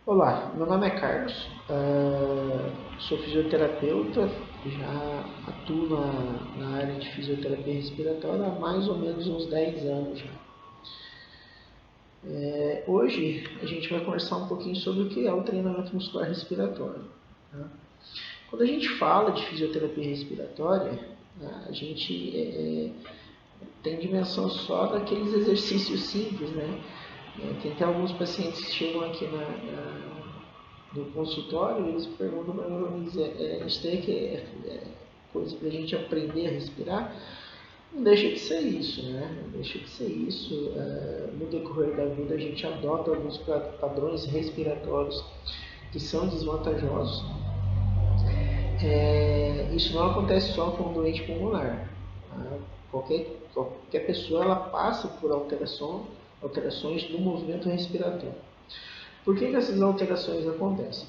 Olá, meu nome é Carlos, sou fisioterapeuta, já atuo na área de fisioterapia respiratória há mais ou menos uns 10 anos já. Hoje a gente vai conversar um pouquinho sobre o que é o treinamento muscular respiratório. Tá? Quando a gente fala de fisioterapia respiratória, a gente tem dimensão só daqueles exercícios simples, né? Tem até alguns pacientes que chegam aqui no consultório, eles perguntam para mim, isso daí que é coisa para a gente aprender a respirar? Não deixa de ser isso, né? Não deixa de ser isso. No decorrer da vida a gente adota alguns padrões respiratórios que são desvantajosos. Isso não acontece só com um doente pulmonar. Tá? Qualquer pessoa ela passa por alterações no movimento respiratório. Por que essas alterações acontecem?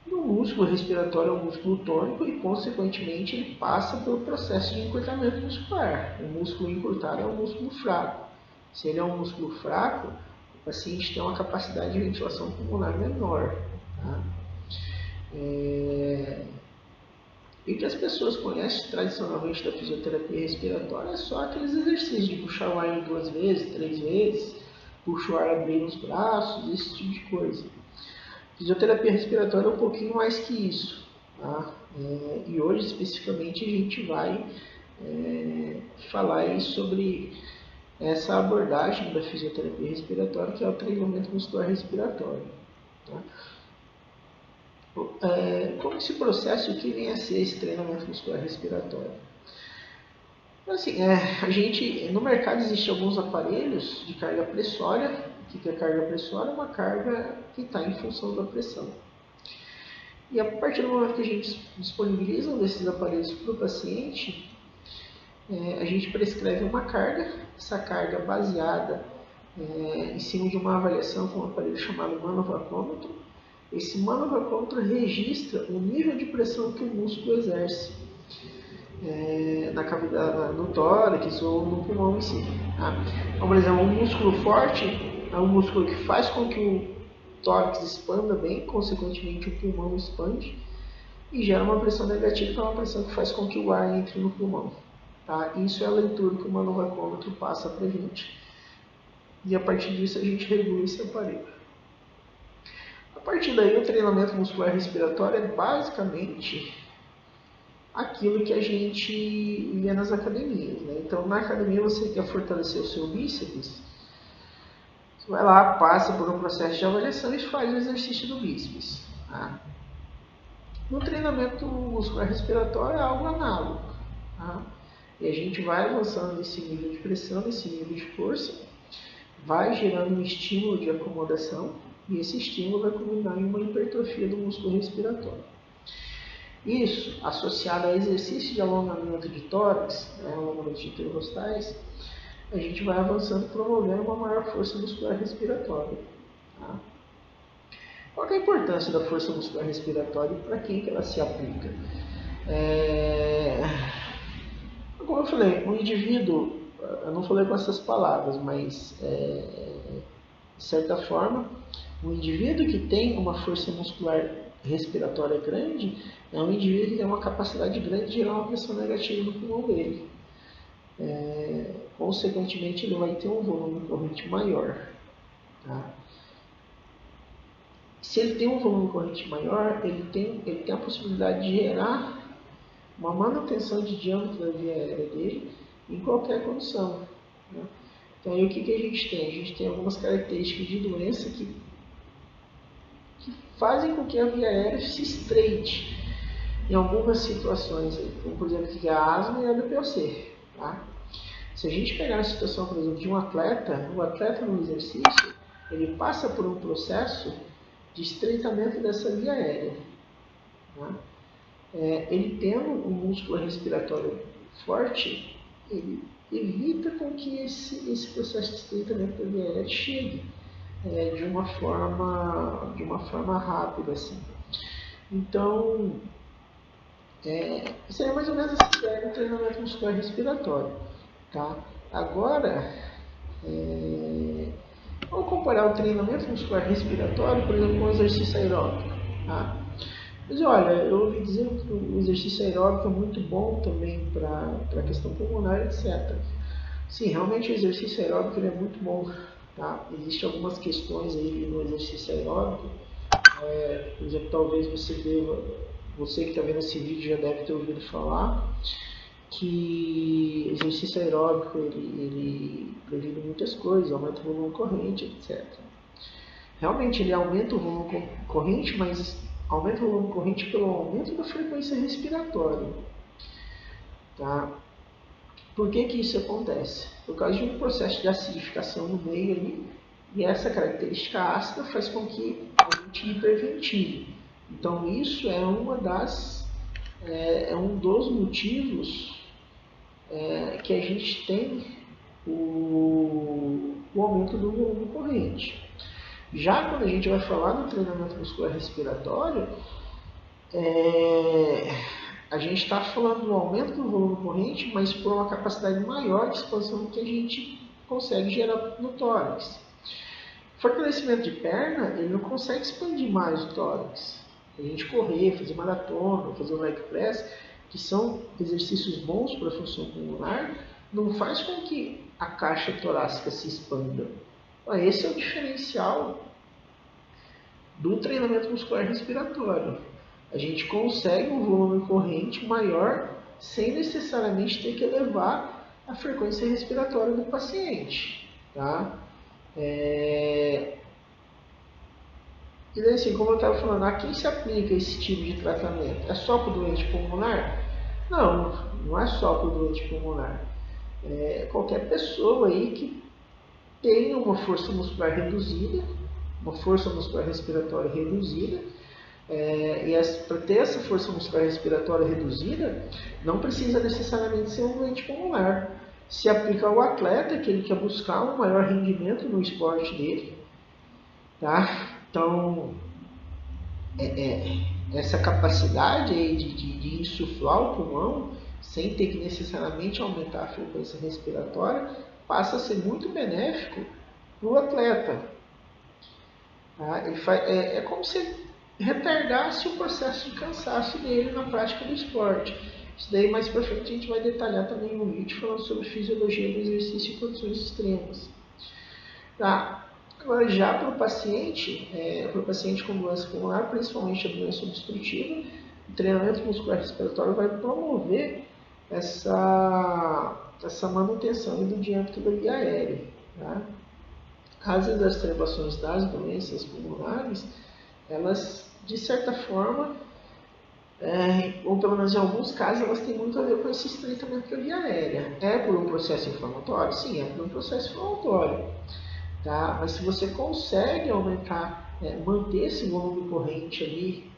O músculo respiratório é um músculo tônico e, consequentemente, ele passa pelo processo de encurtamento muscular. O músculo encurtado é um músculo fraco. Se ele é um músculo fraco, o paciente tem uma capacidade de ventilação pulmonar menor. Tá? E o que as pessoas conhecem tradicionalmente da fisioterapia respiratória é só aqueles exercícios de puxar o ar 2 vezes, 3 vezes, puxa o ar abrindo os braços, esse tipo de coisa. Fisioterapia respiratória é um pouquinho mais que isso. Tá? E hoje, especificamente, a gente vai falar aí sobre essa abordagem da fisioterapia respiratória, que é o treinamento muscular respiratório. Tá? Como esse processo, o que vem a ser esse treinamento muscular respiratório? Assim, no mercado existem alguns aparelhos de carga pressória. O que é carga pressória? É uma carga que está em função da pressão. E a partir do momento que a gente disponibiliza um desses aparelhos para o paciente, a gente prescreve uma carga, essa carga baseada em cima de uma avaliação com um aparelho chamado manovacômetro. Esse manovacômetro registra o nível de pressão que o músculo exerce na cavidade, no tórax ou no pulmão em si. Tá? Então, por exemplo, um músculo forte é um músculo que faz com que o tórax expanda bem, consequentemente o pulmão expande e gera uma pressão negativa, que é uma pressão que faz com que o ar entre no pulmão. Tá? Isso é a leitura que o manovacômetro passa para a gente. E a partir disso a gente regula esse aparelho. A partir daí, o treinamento muscular respiratório é basicamente aquilo que a gente vê nas academias. Né? Então, na academia, você quer fortalecer o seu bíceps, você vai lá, passa por um processo de avaliação e faz o exercício do bíceps. Tá? No treinamento muscular respiratório é algo análogo. Tá? E a gente vai avançando nesse nível de pressão, nesse nível de força, vai gerando um estímulo de acomodação e esse estímulo vai culminar em uma hipertrofia do músculo respiratório. Isso, associado a exercício de alongamento de tórax, alongamento de intercostais, a gente vai avançando promovendo uma maior força muscular respiratória. Tá? Qual é a importância da força muscular respiratória e para quem que ela se aplica? Como eu falei, um indivíduo, eu não falei com essas palavras, mas de certa forma, um indivíduo que tem uma força muscular respiratória grande é um indivíduo que tem uma capacidade grande de gerar uma pressão negativa no pulmão dele. Consequentemente, ele vai ter um volume corrente maior. Tá? Se ele tem um volume corrente maior, ele tem a possibilidade de gerar uma manutenção de diâmetro da via aérea dele em qualquer condição. Né? Então, aí, o que a gente tem? A gente tem algumas características de doença que fazem com que a via aérea se estreite em algumas situações, como por exemplo que a asma e a BPOC. Tá? Se a gente pegar a situação, por exemplo, de um atleta, o atleta no exercício, ele passa por um processo de estreitamento dessa via aérea. Tá? Ele tendo um músculo respiratório forte, ele evita com que esse processo de estreitamento da via aérea chegue de uma forma rápida. Assim. Então, isso é mais ou menos essa ideia do treinamento muscular respiratório. Tá? Agora, vamos comparar o treinamento muscular respiratório, por exemplo, com o exercício aeróbico. Tá? Mas olha, eu ouvi dizer que o exercício aeróbico é muito bom também para a questão pulmonar, etc. Sim, realmente o exercício aeróbico ele é muito bom. Tá? Existem algumas questões aí no exercício aeróbico. Por exemplo, talvez você que está vendo esse vídeo já deve ter ouvido falar que o exercício aeróbico ele previne muitas coisas, aumenta o volume corrente, etc. Realmente ele aumenta o volume corrente, mas aumenta o volume corrente pelo aumento da frequência respiratória. Tá? Por que isso acontece? Por causa de um processo de acidificação no meio ali, e essa característica ácida faz com que a gente hiperventile. Então isso é um dos motivos que a gente tem o aumento do volume corrente. Já quando a gente vai falar do treinamento muscular respiratório, a gente está falando do aumento do volume corrente, mas por uma capacidade maior de expansão que a gente consegue gerar no tórax. Fortalecimento de perna, ele não consegue expandir mais o tórax. A gente correr, fazer maratona, fazer o leg press, que são exercícios bons para a função pulmonar, não faz com que a caixa torácica se expanda. Esse é o diferencial do treinamento muscular respiratório. A gente consegue um volume corrente maior sem necessariamente ter que elevar a frequência respiratória do paciente. Tá? E daí, assim, como eu estava falando, a quem se aplica esse tipo de tratamento? É só para o doente pulmonar? Não, não é só para o doente pulmonar. Qualquer pessoa aí que tenha uma força muscular reduzida, uma força muscular respiratória reduzida, e para ter essa força muscular respiratória reduzida, não precisa necessariamente ser um doente pulmonar. Se aplica ao atleta que ele quer buscar um maior rendimento no esporte dele. Tá? Então, essa capacidade aí de insuflar o pulmão, sem ter que necessariamente aumentar a frequência respiratória, passa a ser muito benéfico para o atleta. Tá? É como se retardasse o processo de cansaço dele na prática do esporte. Isso daí mais para frente a gente vai detalhar também no vídeo falando sobre fisiologia do exercício em condições extremas. Tá? Agora já para o paciente com doença pulmonar, principalmente a doença obstrutiva, o treinamento muscular respiratório vai promover essa manutenção do diâmetro da via aérea. Tá? As exacerbações das doenças pulmonares, elas de certa forma, ou pelo menos em alguns casos, elas têm muito a ver com esse estreitamento da via aérea. É por um processo inflamatório? Sim, é por um processo inflamatório. Tá? Mas se você consegue aumentar, manter esse volume corrente ali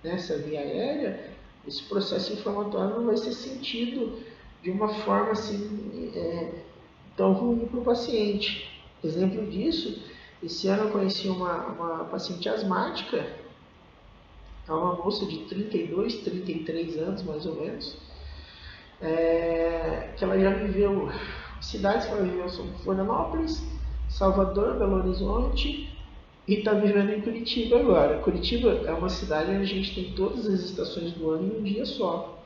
nessa via aérea, esse processo inflamatório não vai ser sentido de uma forma assim, tão ruim para o paciente. Exemplo disso, esse ano eu conheci uma paciente asmática, é uma moça de 32, 33 anos mais ou menos, que ela já viveu, cidades que ela viveu são Florianópolis, Salvador, Belo Horizonte e está vivendo em Curitiba agora. Curitiba é uma cidade onde a gente tem todas as estações do ano em um dia só.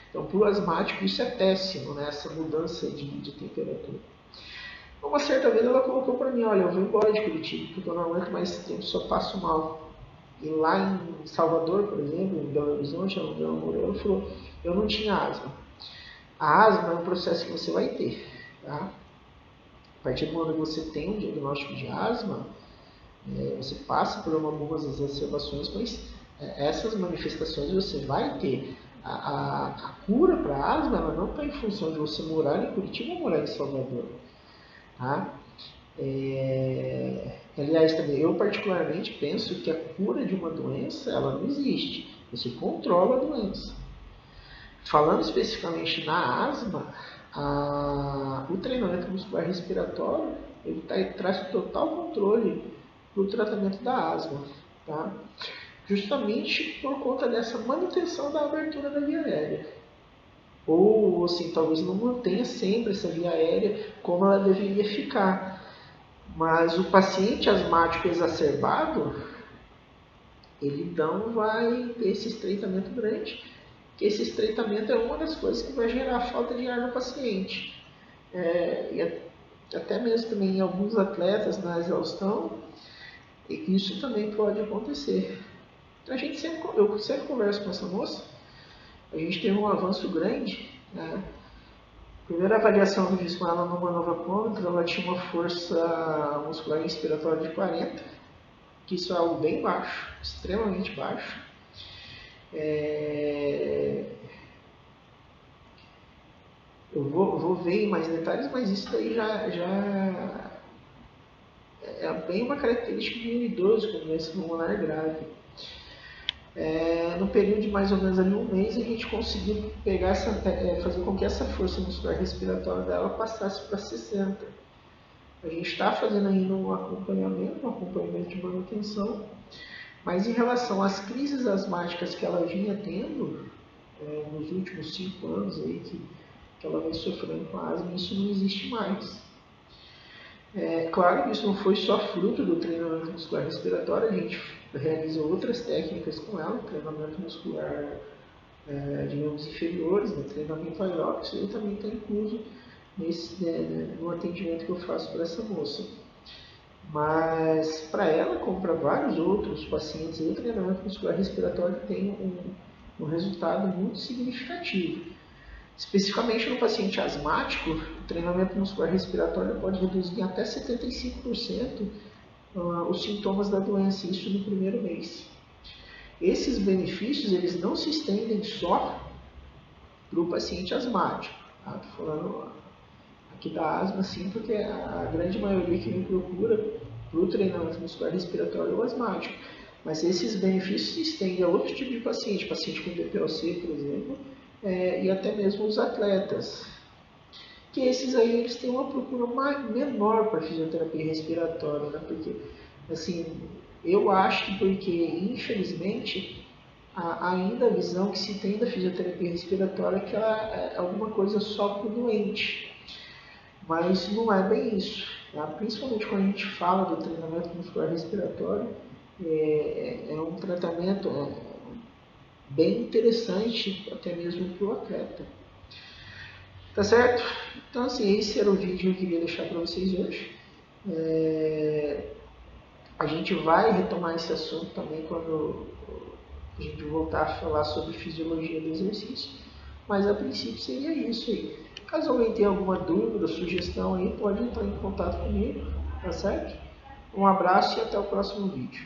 Então, para o asmático, isso é péssimo, né? Essa mudança de temperatura. Uma certa vez ela colocou para mim, olha, eu vou embora de Curitiba, porque eu não aguento mais esse tempo, só passo mal. E lá em Salvador, por exemplo, em Belo Horizonte, onde ela morou, ela falou, eu não tinha asma. A asma é um processo que você vai ter, tá? A partir do momento que você tem um diagnóstico de asma, você passa por algumas exacerbações, mas essas manifestações você vai ter. A cura para a asma ela não está em função de você morar em Curitiba ou morar em Salvador. Tá? Aliás, também eu particularmente penso que a cura de uma doença ela não existe. Você controla a doença. Falando especificamente na asma, o treinamento muscular respiratório ele traz total controle para o tratamento da asma, tá? Justamente por conta dessa manutenção da abertura da via aérea. Ou, assim, talvez não mantenha sempre essa via aérea como ela deveria ficar. Mas o paciente asmático exacerbado, ele não vai ter esse estreitamento grande, que esse estreitamento é uma das coisas que vai gerar falta de ar no paciente. E até mesmo também em alguns atletas na exaustão, isso também pode acontecer. Então, eu sempre converso com essa moça, a gente teve um avanço grande, né? Primeira avaliação que eu fiz com ela no manovapômetro, ela tinha uma força muscular inspiratória de 40, que isso é algo bem baixo, extremamente baixo. Eu vou ver em mais detalhes, mas isso daí já é bem uma característica de um idoso com doença pulmonar grave. No período de mais ou menos ali um mês, a gente conseguiu pegar fazer com que essa força muscular respiratória dela passasse para 60. A gente está fazendo ainda um acompanhamento de manutenção, mas em relação às crises asmáticas que ela vinha tendo nos últimos 5 anos aí, que ela vem sofrendo com asma, isso não existe mais. Claro que isso não foi só fruto do treinamento muscular respiratório, a gente realiza outras técnicas com ela, treinamento muscular, digamos, inferiores, né, treinamento aeróbico, isso aí também está incluso no atendimento que eu faço para essa moça. Mas para ela, como para vários outros pacientes, o treinamento muscular respiratório tem um resultado muito significativo. Especificamente no paciente asmático, o treinamento muscular respiratório pode reduzir em até 75% os sintomas da doença, isso no primeiro mês. Esses benefícios eles não se estendem só para o paciente asmático. Estou falando aqui da asma, sim, porque a grande maioria que me procura para o treinamento muscular respiratório é o asmático. Mas esses benefícios se estendem a outro tipo de paciente, paciente com DPOC, por exemplo, e até mesmo os atletas. Que esses aí eles têm uma procura menor para fisioterapia respiratória, né? Porque, assim, eu acho que porque, infelizmente, ainda a visão que se tem da fisioterapia respiratória é que ela é alguma coisa só para o doente. Mas não é bem isso. Tá? Principalmente quando a gente fala do treinamento muscular respiratório, é um tratamento bem interessante, até mesmo para o atleta. Tá certo? Então, assim, esse era o vídeo que eu queria deixar para vocês hoje. A gente vai retomar esse assunto também quando a gente voltar a falar sobre fisiologia do exercício. Mas a princípio seria isso aí. Caso alguém tenha alguma dúvida, sugestão aí, pode entrar em contato comigo, tá certo? Um abraço e até o próximo vídeo.